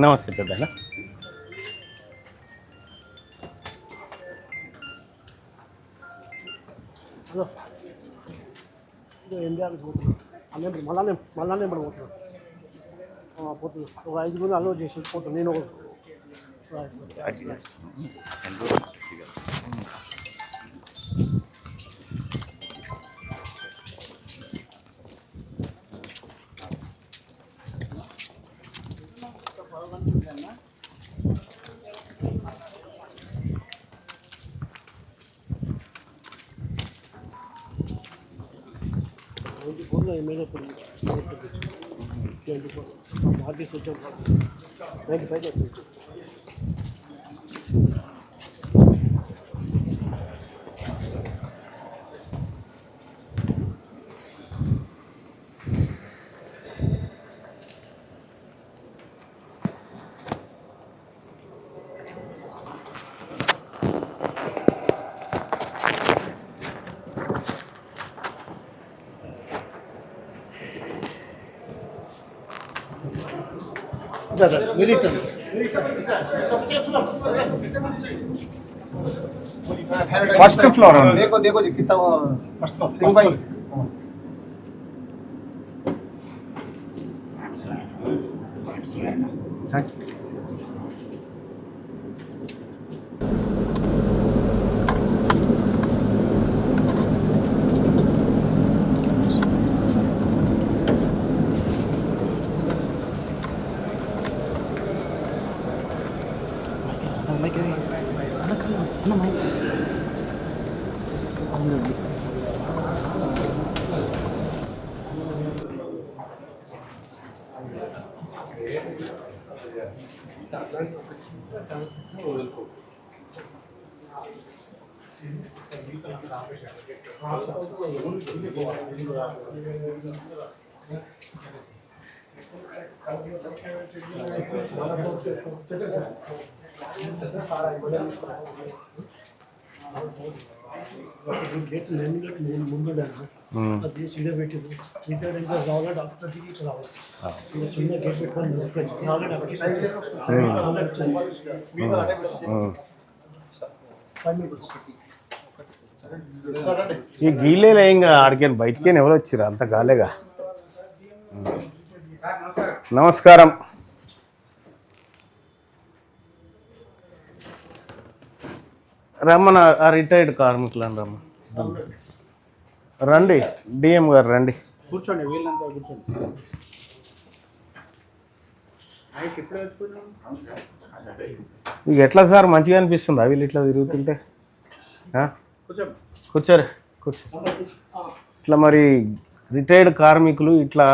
నమస్తే పెద్దనా.
మళ్ళానే పడిపోతున్నాను పోతున్నాను. ఒక 5 మంది అలో చేసి పోతాను నేను. ఎమ్మెల్యే ఆర్టీసీ వచ్చాను 95 వచ్చింది.
ఫస్ట్ ఫ్లోర్
देखो देखो जी कितना सिंह भाई
గేట్ నేను ముందు అది సీడ పెట్టింది ఇక్కడ ఇంకా రావాలి డాక్టర్ దిగి ఇట్లా రావాలి ఇంకా చిన్న గేట్ పెట్టుకొని రావాలి
ఈ గీలేలే ఇంకా ఆడికి బయటికి ఎవరు వచ్చిరా అంత గాలేగా. నమస్కారం. రమ్మన ఆ రిటైర్డ్ కార్మికులను రమ్మ రండి, డిఎం గారు రండి.
కూర్చోండి వీళ్ళంతా కూర్చోండి.
మీకు ఎట్లా సార్ మంచిగా అనిపిస్తుందా వీళ్ళు ఇట్లా తిరుగుతుంటే? కూర్చోరు కూర్చో. ఇట్లా మరి రిటైర్డ్ కార్మికులు ఇట్లా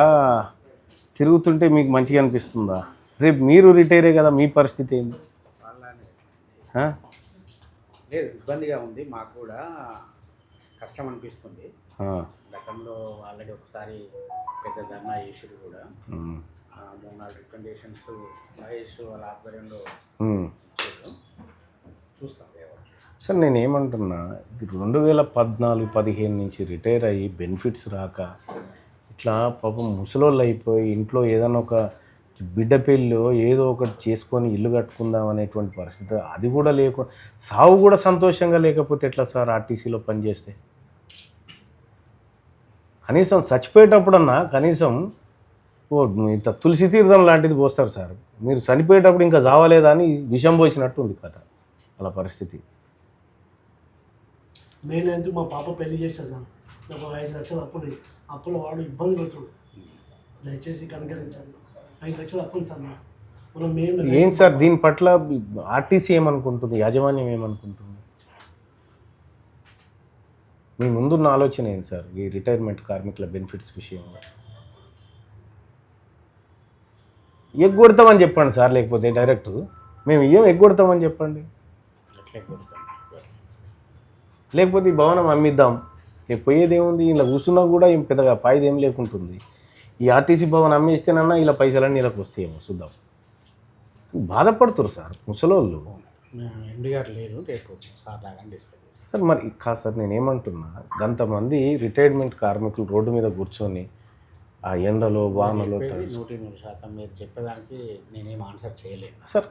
తిరుగుతుంటే మీకు మంచిగా అనిపిస్తుందా? రేపు మీరు రిటైరే కదా, మీ పరిస్థితి ఏంది?
లేదు ఇబ్బందిగా ఉంది, మాకు కూడా కష్టం అనిపిస్తుంది. గతంలో ఆల్రెడీ ఒకసారి పెద్ద ధర్నా చేసారు కూడా, 3-4 రికమెండేషన్స్ మహేష్ వాళ్ళ ఆధ్వర్యంలో చూస్తాం.
సార్ నేను ఏమంటున్నా, 2014-15 నుంచి రిటైర్ అయ్యి బెనిఫిట్స్ రాక ఇట్లా పాపం ముసలోళ్ళు అయిపోయి ఇంట్లో ఏదైనా ఒక బిడ్డ పెళ్ళి ఏదో ఒకటి చేసుకొని ఇల్లు కట్టుకుందాం అనేటువంటి పరిస్థితి, అది కూడా లేకుండా సావు కూడా సంతోషంగా లేకపోతే ఎట్లా సార్? ఆర్టీసీలో పనిచేస్తే కనీసం చచ్చిపోయేటప్పుడన్నా కనీసం ఇంత తులసి తీర్థం లాంటిది పోస్తారు సార్. మీరు చనిపోయేటప్పుడు ఇంకా చావలేదా అని విషం పోసినట్టు ఉంది కదా అలా పరిస్థితి.
మెయిన్ అయితే మా పాప పెళ్లి చేస్తారు సార్, నాకు 5 లక్షలు అప్పుల వాడు ఇబ్బంది పడుతుంది. దయచేసి కనుకరించండి. 5 లక్షలు అప్పులు సార్ నాకు. మనం మేము
ఏంటి సార్ దీని పట్ల ఆర్టీసీ ఏమనుకుంటుంది, యాజమాన్యం ఏమనుకుంటుంది? మీ ముందున్న ఆలోచన ఏంటి సార్ ఈ రిటైర్మెంట్ కార్మికుల బెనిఫిట్స్ విషయంలో? ఎగ్గొడతామని చెప్పండి సార్, లేకపోతే డైరెక్ట్ మేము ఎగ్గొడతామని చెప్పండి. లేకపోతే ఈ భవనం అమ్మిద్దాం, పోయేది ఏముంది? ఇలా కూర్చున్నా కూడా ఏం పెద్దగా పాయిది ఏం లేకుంటుంది. ఈ ఆర్టీసీ భవన్ అమ్మేస్తేనన్నా ఇలా పైసలన్నీ ఇలా వస్తాయేమో చూద్దాం. బాధపడుతురు సార్ ముసలోళ్ళు.
ఎండి గారు లేరు, రేపు సార్ లాగా డిస్కస్ చేస్తాం
సార్. మరి కాదు సార్, నేనేమంటున్నా, గంతమంది రిటైర్మెంట్ కార్మికులు రోడ్డు మీద కూర్చొని ఆ ఎండలో వానలో
100% మీరు చెప్పేదానికి నేనేం ఆన్సర్ చేయలేను
సార్.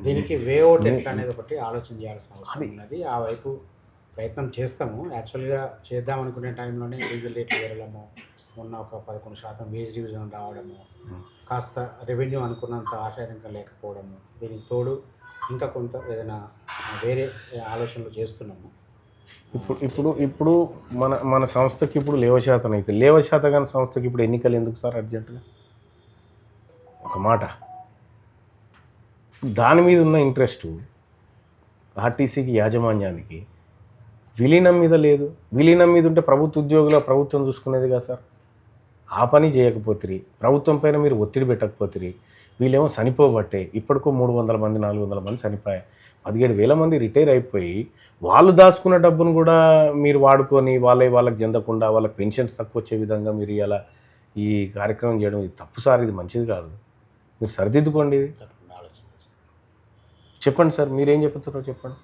దీనికి వే అవుట్ ఎట్లా అనేది ఒకటి ఆలోచన చేయాల్సిన అవసరం ఉన్నది. ఆ వైపు ప్రయత్నం చేస్తాము. యాక్చువల్గా చేద్దాం అనుకునే టైంలోనే డీజిల్ రేట్లు పెరగడము, మొన్న ఒక 11% వేజ్ డివిజన్ రావడము, కాస్త రెవెన్యూ అనుకున్నంత ఆశాజనకంగా లేకపోవడము, దీనికి తోడు ఇంకా కొంత ఏదైనా వేరే ఆలోచనలు చేస్తున్నాము.
ఇప్పుడు మన సంస్థకి ఇప్పుడు లేవశాతం అయితే లేవశాతం కానీ సంస్థకి ఇప్పుడు ఎన్నికలు ఎందుకు సార్ అర్జెంటుగా? ఒక మాట, దాని మీద ఉన్న ఇంట్రెస్టు ఆర్టీసీకి యాజమాన్యానికి విలీనం మీద లేదు. విలీనం మీద ఉంటే ప్రభుత్వ ఉద్యోగుల ప్రభుత్వం చూసుకునేది కదా సార్. ఆ పని చేయకపోతే, ప్రభుత్వం పైన మీరు ఒత్తిడి పెట్టకపోతే, వీళ్ళేమో చనిపోబట్టే ఇప్పటికో 300 మంది 400 మంది చనిపోయాయి. 17,000 మంది రిటైర్ అయిపోయి వాళ్ళు దాచుకున్న డబ్బును కూడా మీరు వాడుకొని వాళ్ళకి చెందకుండా వాళ్ళకి పెన్షన్స్ తక్కువ వచ్చే విధంగా మీరు ఇలా ఈ కార్యక్రమం చేయడం ఇది తప్పు సార్. ఇది మంచిది కాదు. మీరు సరిదిద్దుకోండి. చెప్పండి సార్, మీరేం చెప్తారో చెప్పండి.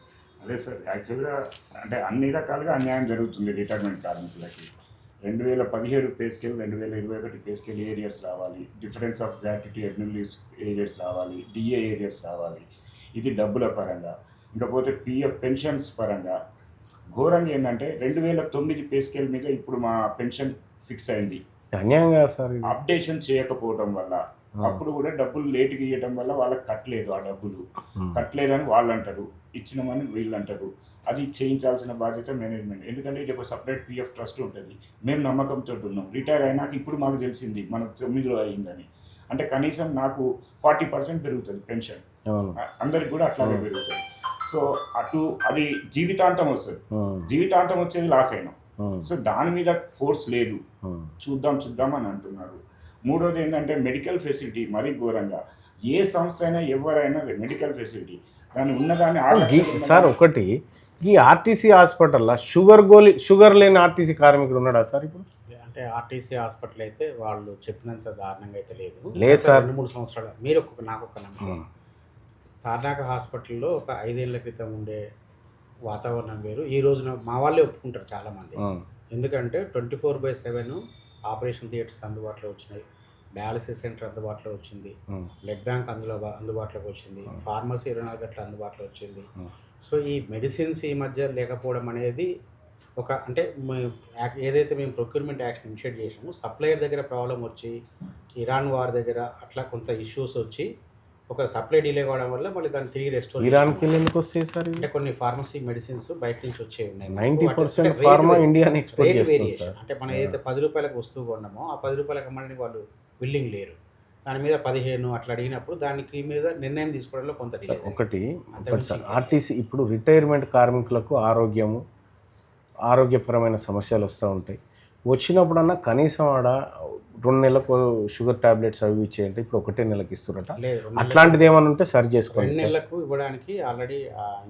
అదే సార్, యాక్చువల్గా అంటే అన్ని రకాలుగా అన్యాయం జరుగుతుంది రిటైర్మెంట్ కార్మికులకి. 2017 pay scale, 2021 pay scale arrears రావాలి, difference of gratuity earned leaves arrears రావాలి, డిఏ ఏరియర్స్ రావాలి. ఇది డబ్బుల పరంగా. ఇంకపోతే పిఎఫ్ పెన్షన్స్ పరంగా ఘోరంగా ఏంటంటే 2009 పే స్కేల్ మీద ఇప్పుడు మా పెన్షన్ ఫిక్స్ అయింది.
అన్యాయం కదా సార్ ఇది.
అప్డేషన్ చేయకపోవడం వల్ల అప్పుడు కూడా డబ్బులు లేట్గా ఇవ్వడం వల్ల వాళ్ళకి కట్టలేదు, ఆ డబ్బులు కట్టలేదని వాళ్ళు అంటారు, ఇచ్చినామని వీళ్ళు అంటారు. అది చేయించాల్సిన బాధ్యత మేనేజ్మెంట్. ఎందుకంటే ఇది ఒక సపరేట్ పిఎఫ్ ట్రస్ట్ ఉంటుంది. మేము నమ్మకంతో ఉన్నాం. రిటైర్ అయినాక ఇప్పుడు మాకు తెలిసింది మనకు 9లో అయిందని. అంటే కనీసం నాకు 40% పెరుగుతుంది పెన్షన్, అందరికి కూడా అట్లాగే పెరుగుతుంది. సో అది జీవితాంతం వస్తుంది. జీవితాంతం వచ్చేది లాస్ అయినాం. సో దాని మీద ఫోర్స్ లేదు, చూద్దాం అని అంటున్నారు. మూడోది ఏంటంటే మెడికల్ ఫెసిలిటీ మరీ ఘోరంగా. ఏ సంస్థ అయినా ఎవరైనా మెడికల్ ఫెసిలిటీ దాన్ని ఉన్నదాన్ని
సార్ ఒకటి ఈ ఆర్టీసీ హాస్పిటల్లో షుగర్ లేని ఆర్టీసీ కార్మికుడు ఉన్నాడా సార్ ఇప్పుడు?
అంటే ఆర్టీసీ హాస్పిటల్ అయితే వాళ్ళు చెప్పినంత దారుణంగా అయితే లేదు
సార్.
2-3 సంవత్సరాలు మీరు నాకు ఒక నమ్మకం. తార్నాక హాస్పిటల్లో ఒక 5 ఏళ్ల క్రితం ఉండే వాతావరణం వేరు. ఈ రోజున మా వాళ్ళే ఒప్పుకుంటారు చాలామంది. ఎందుకంటే 24/7 ఆపరేషన్ థియేటర్స్ అందుబాటులో వచ్చినాయి, డయాలసిస్ సెంటర్ అందుబాటులో వచ్చింది, బ్లడ్ బ్యాంక్ అందుబాటులోకి వచ్చింది, ఫార్మసీ 24 గంటలు అందుబాటులో వచ్చింది. సో ఈ మెడిసిన్స్ ఈ మధ్య లేకపోవడం అనేది అంటే ఏదైతే మేము ప్రొక్యూర్మెంట్ యాక్షన్ ఇనిషియేట్ చేసామో సప్లయర్ దగ్గర ప్రాబ్లం వచ్చి ఇరాన్ వార్ దగ్గర అట్లా కొంత ఇష్యూస్ వచ్చి ఒక సప్లై డిలే కావడం వల్ల మళ్ళీ దాన్ని తిరిగి రెస్టోర్.
ఇరాన్కి ఎందుకు వస్తాయి సార్?
అంటే కొన్ని ఫార్మసీ మెడిసిన్స్ బయట నుంచి వచ్చే ఉన్నాయి.
90% ఫార్మా ఇండియాని ఎక్స్పోర్ట్ చేస్తుంది సార్.
అంటే మనం ఏదైతే 10 రూపాయలకు వస్తువు కొన్నామో ఆ 10 రూపాయలకు అమ్మడానికి వాళ్ళు విల్లింగ్ లేరు. దాని మీద 15 అట్లా అడిగినప్పుడు దానికి మీద నిర్ణయం తీసుకోవడంలో కొంత
ఒకటి సార్, ఆర్టీసీ ఇప్పుడు రిటైర్మెంట్ కార్మికులకు ఆరోగ్యపరమైన సమస్యలు వస్తూ ఉంటాయి. వచ్చినప్పుడన్నా కనీసం ఆడ 2 నెలలకు షుగర్ టాబ్లెట్స్ అవి ఇచ్చేయండి. ఇప్పుడు 1 నెలకి ఇస్తున్నారట. అట్లాంటిది ఏమైనా ఉంటే సరి చేసుకోండి.
2 నెలలకు ఇవ్వడానికి ఆల్రెడీ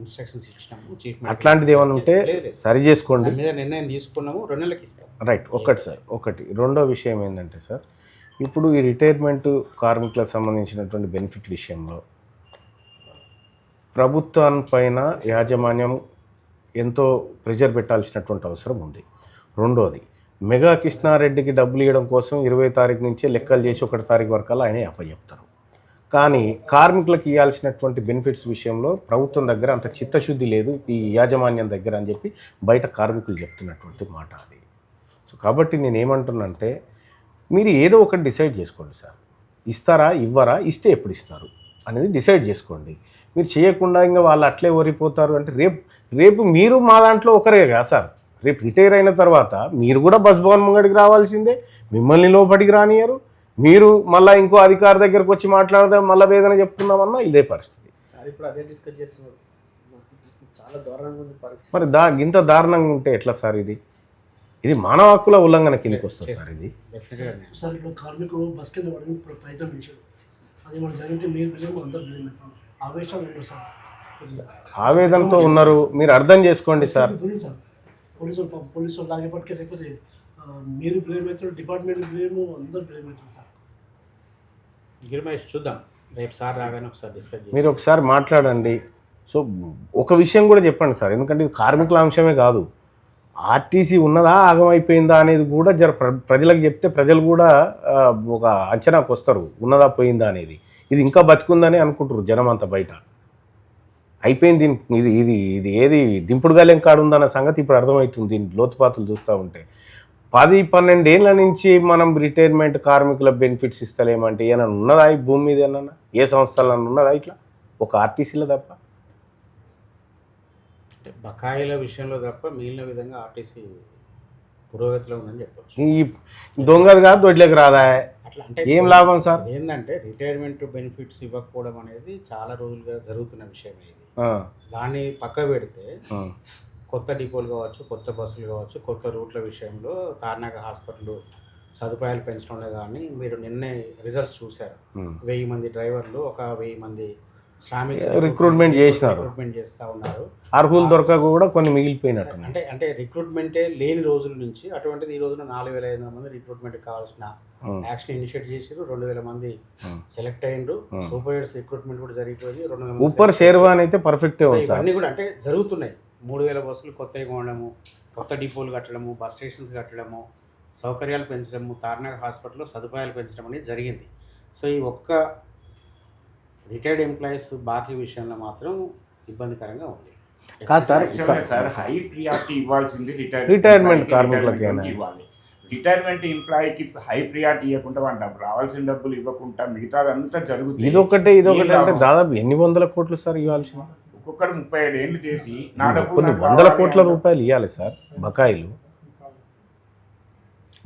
ఇన్స్ట్రక్షన్స్ ఇచ్చినాము చీఫ్.
అట్లాంటిది ఏమైనా ఉంటే సరి చేసుకోండి.
మీద నిర్ణయం తీసుకున్నాము, 2 నెలలకు ఇస్తాం.
రైట్. ఒకటి సార్. రెండో విషయం ఏంటంటే సార్, ఇప్పుడు ఈ రిటైర్మెంట్ కార్మికులకు సంబంధించినటువంటి బెనిఫిట్ విషయంలో ప్రభుత్వం పైన యాజమాన్యం ఎంతో ప్రెజర్ పెట్టాల్సినటువంటి అవసరం ఉంది. రెండోది, మెగా కృష్ణారెడ్డికి డబ్బులు ఇవ్వడం కోసం 20 తారీఖు నుంచే లెక్కలు చేసి 1 తారీఖు వరకు ఆయన అప్పచెప్తారు. కానీ కార్మికులకు ఇవ్వాల్సినటువంటి బెనిఫిట్స్ విషయంలో ప్రభుత్వం దగ్గర అంత చిత్తశుద్ధి లేదు ఈ యాజమాన్యం దగ్గర అని చెప్పి బయట కార్మికులు చెప్తున్నటువంటి మాట అది. సో కాబట్టి నేను ఏమంటున్నానంటే, మీరు ఏదో ఒకటి డిసైడ్ చేసుకోండి సార్. ఇస్తారా ఇవ్వరా, ఇస్తే ఎప్పుడు ఇస్తారు అనేది డిసైడ్ చేసుకోండి. మీరు చేయకుండా ఇంకా వాళ్ళు అట్లే ఓరిపోతారు అంటే రేపు మీరు మా దాంట్లో ఒకరే కదా సార్. రేపు రిటైర్ అయిన తర్వాత మీరు కూడా బస్ భవన్ ముంగడికి రావాల్సిందే, మిమ్మల్ని లోపలికి రానియరు. మీరు మళ్ళీ ఇంకో అధికారి దగ్గరకు వచ్చి మాట్లాడదాం, మళ్ళీ వేదన చెప్తున్నామన్నా ఇదే పరిస్థితి.
ఇప్పుడు అదే డిస్కస్ చేస్తున్నారు. చాలా దారుణంగా ఉంది పరిస్థితి.
మరి ఇంత దారుణంగా ఉంటే ఎట్లా సార్? ఇది మానవ హక్కుల ఉల్లంఘన కిందకి వస్తుంది సార్. ఇది
సార్ ఇప్పుడు కార్మికుడు బస్ కింద పడి ప్రయత్నం చేశాడు. అది మనం జరిగితే మీరు బిల్లు అందరూ బిల్లు పెట్టాం. ఆవేశం లేదు సార్,
ఆవేదనతో ఉన్నారు. మీరు అర్థం చేసుకోండి సార్.
సార్ పోలీసులు లాగేపటికే లేకపోతే మీరు బ్లేమ్ అవుతారు, డిపార్ట్మెంట్ బ్లేమ్, అందరూ బ్లేమ్ అవుతారు సార్.
గిరిమేష్ చూద్దాం, రేపు సార్ రాగానే ఒకసారి డిస్కస్
మీరు ఒకసారి మాట్లాడండి. సో ఒక విషయం కూడా చెప్పండి సార్, ఎందుకంటే ఇది కార్మికుల అంశమే కాదు, ఆర్టీసీ ఉన్నదా ఆగమైపోయిందా అనేది కూడా ప్రజలకు చెప్తే ప్రజలు కూడా ఒక అంచనాకు వస్తారు, ఉన్నదా పోయిందా అనేది. ఇది ఇంకా బతుకుందని అనుకుంటారు జనం అంతా బయట. అయిపోయింది ఇది ఏది దింపుడు గాలెం కాడుందన్న సంగతి ఇప్పుడు అర్థమవుతుంది దీని లోతుపాతులు చూస్తూ ఉంటే. 10-12 ఏళ్ళ నుంచి మనం రిటైర్మెంట్ కార్మికుల బెనిఫిట్స్ ఇస్తలేమంటే ఏమైనా ఉన్నదా ఈ భూమి మీద? ఏమన్నా ఏ సంస్థలో ఉన్నదా ఇట్లా? ఒక ఆర్టీసీలో తప్ప,
అంటే బకాయిల విషయంలో తప్ప మిగిలిన విధంగా ఆర్టీసీ పురోగతిలో ఉందని చెప్పచ్చు.
ఈ దొంగది కాదు దొడ్లకు రాదా
అట్లా అంటే
ఏం లాభం సార్?
ఏంటంటే రిటైర్మెంట్ బెనిఫిట్స్ ఇవ్వకపోవడం అనేది చాలా రోజులుగా జరుగుతున్న విషయం. ఇది దాన్ని పక్క పెడితే కొత్త డిపోలు కావచ్చు, కొత్త బస్సులు కావచ్చు, కొత్త రూట్ల విషయంలో తార్నాక హాస్పిటల్ సదుపాయాలు పెంచడంలో కానీ మీరు నిన్నే రిజల్ట్స్ చూశారు. 1000 మంది డ్రైవర్లు, ఒక 1000 మంది శ్రామిక రిక్రూట్మెంట్ చేస్తూ ఉన్నారు.
అర్హులు దొరక కూడా కొన్ని మిగిలిపోయినట్టు.
అంటే రిక్రూట్మెంటే లేని రోజుల నుంచి అటువంటిది ఈ రోజున 4500 మంది రిక్రూట్మెంట్ కావాల్సిన యాక్షన్ ఇనిషియేట్ చేసారు. 2000 మంది సెలెక్ట్ అయ్యిండ్రు. సూపర్వైజర్స్ రిక్రూట్మెంట్ కూడా జరిగిపోయింది. 200
ఊపర్ షేర్వాన్ అయితే పర్ఫెక్ట్.
ఇవన్నీ కూడా అంటే జరుగుతున్నాయి. 3000 బస్సులు కొత్తగా కొనడము, కొత్త డిపోలు కట్టడము, బస్ స్టేషన్స్ కట్టడము, సౌకర్యాలు పెంచడము, తార్నాక హాస్పిటల్లో సదుపాయాలు పెంచడం అనేది జరిగింది. సో ఈ ఒక్క రిటైర్డ్ ఎంప్లాయీస్ బాకీ విషయంలో మాత్రం ఇబ్బందికరంగా ఉంది.
కాదు సార్,
యాక్చువల్గా సార్ హై ప్రియారిటీ ఇవ్వాల్సింది
రిటైర్మెంట్ కార్మికులకేనా?
ఇవ్వాలి. రిటైర్మెంట్ ఎంప్లాయీకి హై ప్రియారిటీ ఇవ్వకుండా వాళ్ళ డబ్బు రావాల్సిన డబ్బులు ఇవ్వకుండా మిగతాదంతా జరుగుతుంది.
ఇదొకటే అంటే దాదాపు ఎన్ని వందల కోట్లు సార్ ఇవ్వాల్సిన?
ఒక్కొక్కరు 37 ఏళ్ళు చేసి నా డబ్బు
కొన్ని
నాకు
వందల
రావాలి
కోట్ల
అంటే
రూపాయలు ఇవ్వాలి సార్ బకాయిలు.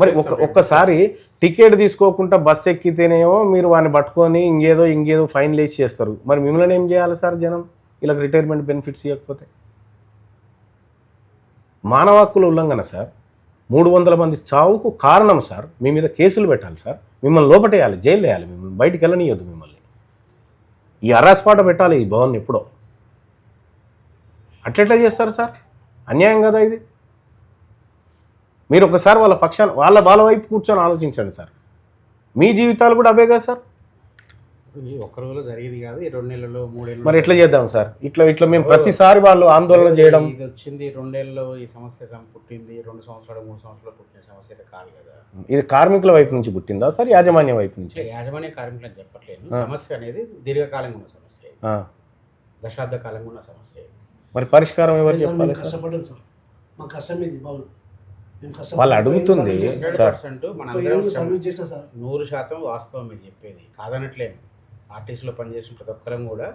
మరి ఒక్కసారి టికెట్ తీసుకోకుండా బస్సు ఎక్కితేనేమో మీరు వాడిని పట్టుకొని ఇంకేదో ఫైన్ వేసి చేస్తారు. మరి మిమ్మల్ని ఏం చేయాలి సార్ జనం ఇలా రిటైర్మెంట్ బెనిఫిట్స్ ఇవ్వకపోతే? మానవ హక్కుల ఉల్లంఘన సార్. 300 మంది చావుకు కారణం సార్. మీ మీద కేసులు పెట్టాలి సార్, మిమ్మల్ని లోపటేయాలి, జైలు వేయాలి, మిమ్మల్ని బయటికి వెళ్ళనియొద్దు, మిమ్మల్ని ఈ అరాస్పాట పెట్టాలి ఈ భవన్ ఎప్పుడో. అట్లెట్లా చేస్తారు సార్? అన్యాయం కదా ఇది. మీరు ఒకసారి వాళ్ళ పక్షాన్ని వాళ్ళ వైపు కూర్చొని ఆలోచించండి సార్. మీ జీవితాలు కూడా అవే కదా సార్.
ఇది ఒక్క రోజులో జరిగేది కాదు, ఈ 2 నెలల్లో 3 ఏళ్ళు.
మరి ఎట్లా చేద్దాం సార్? ఇట్లా మేము ప్రతిసారి వాళ్ళు ఆందోళన చేయడం.
ఇది వచ్చింది 2 ఏళ్ళలో ఈ సమస్య పుట్టింది, 2 సంవత్సరాలు 3 సంవత్సరాలు పుట్టిన సమస్య అయితే కాదు కదా.
ఇది కార్మికుల వైపు నుంచి పుట్టిందా సార్, యాజమాన్యం వైపు నుంచి?
యాజమాన్య కార్మికులు అని చెప్పట్లేదు. సమస్య అనేది దీర్ఘకాలంగా ఉన్న సమస్య, దశాబ్ద కాలంగా ఉన్న సమస్య.
మరి పరిష్కారం ఎవరు
సార్,
చెప్పాలి
మేము
సార్?
కష్టపడ్డాం సార్, మా కష్టం ఇది బాబు. మేము కష్టపడ్డాం.
వాళ్ళు అడుగుతుంది
100% మన అందరం
సర్వీస్ చేసిన సార్
100% వాస్తవం మీరు చెప్పేది కాదనట్లేదు. ఆర్టీసీలో పనిచేసిన ప్రతి ఒక్కరం కూడా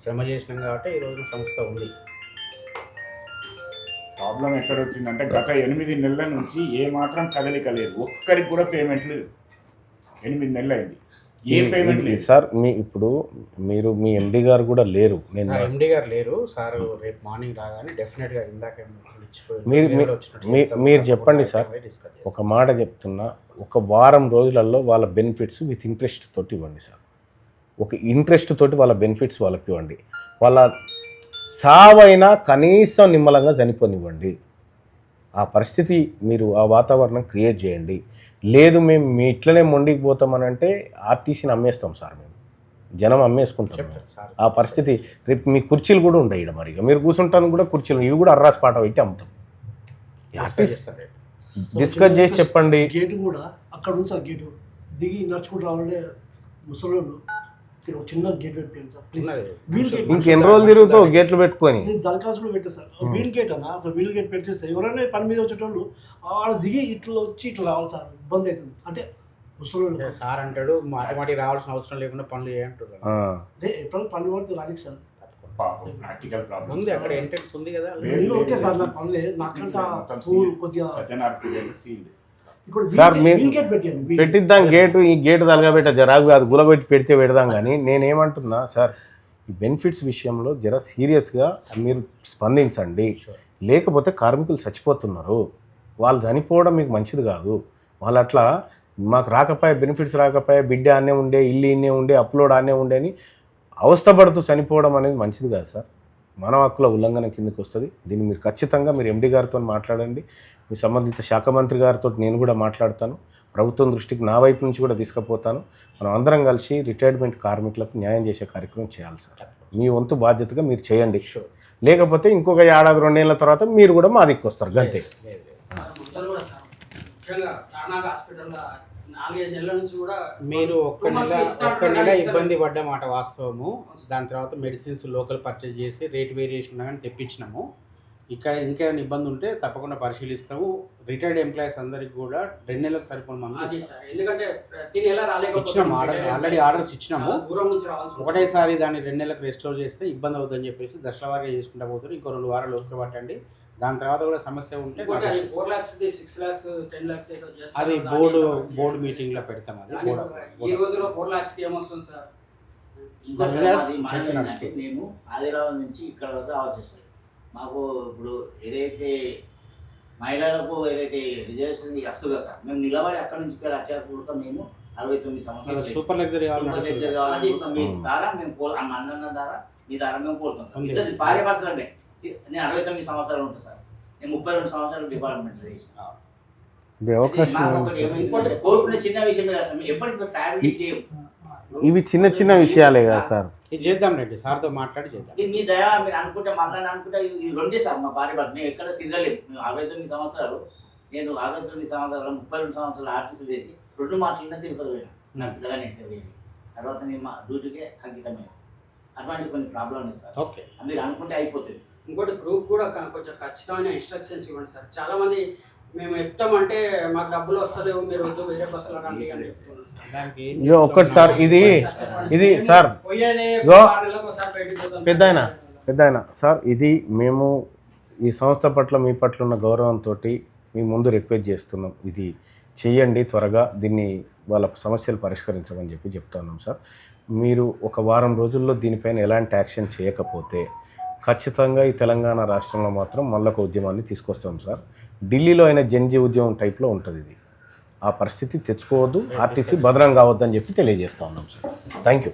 శ్రమ చేసినాం కాబట్టి ఈ రోజున సంస్థ ఉంది.
ప్రాబ్లం ఎక్కడ వచ్చిందంటే గత 8 నెలల నుంచి ఏ మాత్రం కదలిక లేదు. ఒక్కరికి కూడా పేమెంట్లు 8 నెలలు అయింది, ఏ పేమెంట్ లేదు
సార్. మీ ఎండి గారు కూడా లేరు. నేను
ఎండి గారు లేరు సార్. రేపు మార్నింగ్ రాగానే డెఫినెట్గా ఇందాక
మీరు చెప్పండి సార్. ఒక మాట చెప్తున్నా, ఒక వారం రోజులలో వాళ్ళ బెనిఫిట్స్ విత్ ఇంట్రెస్ట్ తోటి ఇవ్వండి సార్. ఒక ఇంట్రెస్ట్ తోటి వాళ్ళ బెనిఫిట్స్ వాళ్ళకి ఇవ్వండి. వాళ్ళ సావైనా కనీసం నిమ్మలంగా చనిపోనివ్వండి. ఆ పరిస్థితి మీరు ఆ వాతావరణం క్రియేట్ చేయండి. లేదు మేము మీ ఇట్లనే మొండికి పోతామని అంటే ఆర్టీసీని అమ్మేస్తాం సార్. మేము జనం అమ్మేసుకుంటాం. ఆ పరిస్థితి రేపు మీ కుర్చీలు కూడా ఉండవు ఇక్కడ. మరి మీరు కూర్చుంటాను కూడా కుర్చీలు ఇవి కూడా అర్రాస్ పాట పెట్టి అమ్ముతాం. డిస్కస్ చేసి చెప్పండి.
గేటు కూడా అక్కడ ఉంది సార్. గేటు దిగి నడుచుకుంటూ రావాలంటే ముసలోళ్ళు చిన్న గేట్ పెట్టాను సార్. ప్లీజ్ వీల్ గేట్
ఇంకెన్ని రోజులు తిరుగుతావు గేట్లు పెట్టుకొని?
నేను దరఖాస్తు కూడా పెట్టాను సార్. వీల్ గేట్ అన్న, ఒక వీల్ గేట్ పెట్టేస్తే ఎవరైనా పని మీద వచ్చేటోళ్ళు ఆడ దిగి ఇట్లా వచ్చి ఇట్లా రావాలి సార్. ఇబ్బంది అవుతుంది. అంటే ముసలోళ్ళు
సార్ అంటాడు మాటమాటి రావాల్సిన అవసరం లేకుండా పనులు చేయంటారు.
ఎప్పుడైనా పని పడితే రానికి సార్.
ప్రాక్టికల్ ప్రాబ్లం
ఉంది అక్కడ ఎంట్రెన్స్ ఉంది కదా.
నేను ఓకే సార్, నాకు పనులే. నాకంటే కొద్దిగా
సార్ పెట్టిద్దాం గేటు. ఈ గేటు తలగబెట్ట జరాగు కాదు, గులబెట్టి పెడితే పెడదాం. కానీ నేనేమంటున్నా సార్, ఈ బెనిఫిట్స్ విషయంలో జర సీరియస్గా మీరు స్పందించండి. లేకపోతే కార్మికులు చచ్చిపోతున్నారు. వాళ్ళు చనిపోవడం మీకు మంచిది కాదు. వాళ్ళు అట్లా మాకు రాకపోయే బెనిఫిట్స్ రాకపోయే, బిడ్డ ఆనే ఉండే, ఇల్లు ఇన్నే ఉండే, అప్లోడ్ ఆనే ఉండే అని అవస్థపడుతూ చనిపోవడం అనేది మంచిది కాదు సార్. మానవ హక్కుల ఉల్లంఘన కిందకి వస్తుంది. దీన్ని మీరు ఖచ్చితంగా మీరు ఎండి గారితో మాట్లాడండి. మీ సంబంధిత శాఖ మంత్రి గారితో నేను కూడా మాట్లాడతాను. ప్రభుత్వం దృష్టికి నా వైపు నుంచి కూడా తీసుకుపోతాను. మనం అందరం కలిసి రిటైర్మెంట్ కార్మికులకు న్యాయం చేసే కార్యక్రమం చేయాలి సార్. మీ వంతు బాధ్యతగా మీరు చేయండి. లేకపోతే ఇంకొక 1-2 ఏళ్ల తర్వాత మీరు కూడా మా దిక్కు వస్తారు. గంతే.
మీరు ఒక్క నెల ఇబ్బంది పడ్డ మాట వాస్తవము. దాని తర్వాత మెడిసిన్స్ లోకల్ పర్చేజ్ చేసి రేట్ వేరియేషన్ కానీ తెప్పించినాము. ఇంకా ఇబ్బంది ఉంటే తప్పకుండా పరిశీలిస్తాము. రిటైర్డ్ ఎంప్లాయీస్ అందరికి కూడా 2 నెలలకు సరిపోయిన మంది ఇచ్చినాము. ఆల్రెడీ ఆర్డర్స్ ఇచ్చినాము. ఒకటేసారి దాన్ని 2 నెలలకు రెస్టోర్ చేస్తే ఇబ్బంది అవుతుందని చెప్పేసి దశలవారీగా చేసుకుంటా పోతారు. ఇంకో 2 వారాలు ఓపిక పట్టండి. దాని తర్వాత కూడా సమస్య ఉంటే అది బోర్డు మీటింగ్ లో పెడతాం. అది
మేము ఆదిలాబాద్ నుంచి ఇక్కడ వరకు రావాల్సి వస్తుంది. మాకు ఇప్పుడు ఏదైతే మహిళలకు ఏదైతే రిజర్వేషన్ వస్తుందో సార్, మేము నిలబడి అక్కడ నుంచి ఇక్కడ వచ్చేటప్పుడు మేము 69 సంవత్సరాలు
సూపర్ లగ్జరీ
కావాలని మీ ద్వారా మేము అన్న ద్వారా మీ ద్వారా మేము కోరుతున్నాం. ఇద్దరు భార్య భర్తలు అంటే నేను 69 సంవత్సరాలు ఉంటుంది సార్. నేను 32 సంవత్సరాలు డిపార్ట్మెంట్లో చేసిన. కోరుకునే చిన్న విషయం కదా సార్. ఎప్పటికీ ట్రావెల్ చేయం.
ఇవి చిన్న విషయాలే కదా సార్.
ఇది చేద్దాం రండి, సార్తో మాట్లాడి చేద్దాం.
మీ దయ మీరు అనుకుంటే మళ్ళీ అనుకుంటే ఇది 2 సార్. మా భార్య భర్త మేము ఎక్కడ సిగ్గలేము. మేము 69 సంవత్సరాలు, నేను 69 సంవత్సరాలు 32 సంవత్సరాలు ఆర్టీసీ చేసి 2 మాటలనే తిరుపతి పోయినా. నాకు పిల్లగానే తర్వాత నేను మా డ్యూటీకే అంకితమైన అటువంటి కొన్ని ప్రాబ్లమ్ ఉంది సార్.
ఓకే.
మీరు అనుకుంటే అయిపోతుంది.
ఇంకోటి గ్రూప్ కూడా కొంచెం ఖచ్చితమైన ఇన్స్ట్రక్షన్స్ ఇవ్వండి సార్. చాలా మంది మేము చెప్తామంటే మాకు డబ్బులు వస్తలేవు, మీరు వద్దు వేరే బస్సులో రండి అని చెప్తున్నారు సార్.
దానికి
ఇగో ఒక్కటి సార్, ఇది సార్
పోయేదే
ఇగో
6 నెలలకు ఒకసారి బయటికి పోతాం
పెద్దాయన సార్, ఇది మేము ఈ సంస్థ పట్ల మీ పట్ల ఉన్న గౌరవంతో మీ ముందు రిక్వెస్ట్ చేస్తున్నాం. ఇది చేయండి త్వరగా, దీన్ని వాళ్ళ సమస్యలు పరిష్కరించమని చెప్తున్నాం సార్. మీరు ఒక వారం రోజుల్లో దీనిపైన ఎలాంటి యాక్షన్ చేయకపోతే ఖచ్చితంగా ఈ తెలంగాణ రాష్ట్రంలో మాత్రం మళ్ళొక ఉద్యమాన్ని తీసుకొస్తాం సార్. ఢిల్లీలో అయిన జన్జీ ఉద్యమం టైప్లో ఉంటుంది ఇది. ఆ పరిస్థితి తెచ్చుకోవద్దు, ఆర్టీసీ బదనం కావద్దని తెలియజేస్తా ఉన్నాం సార్. Thank you.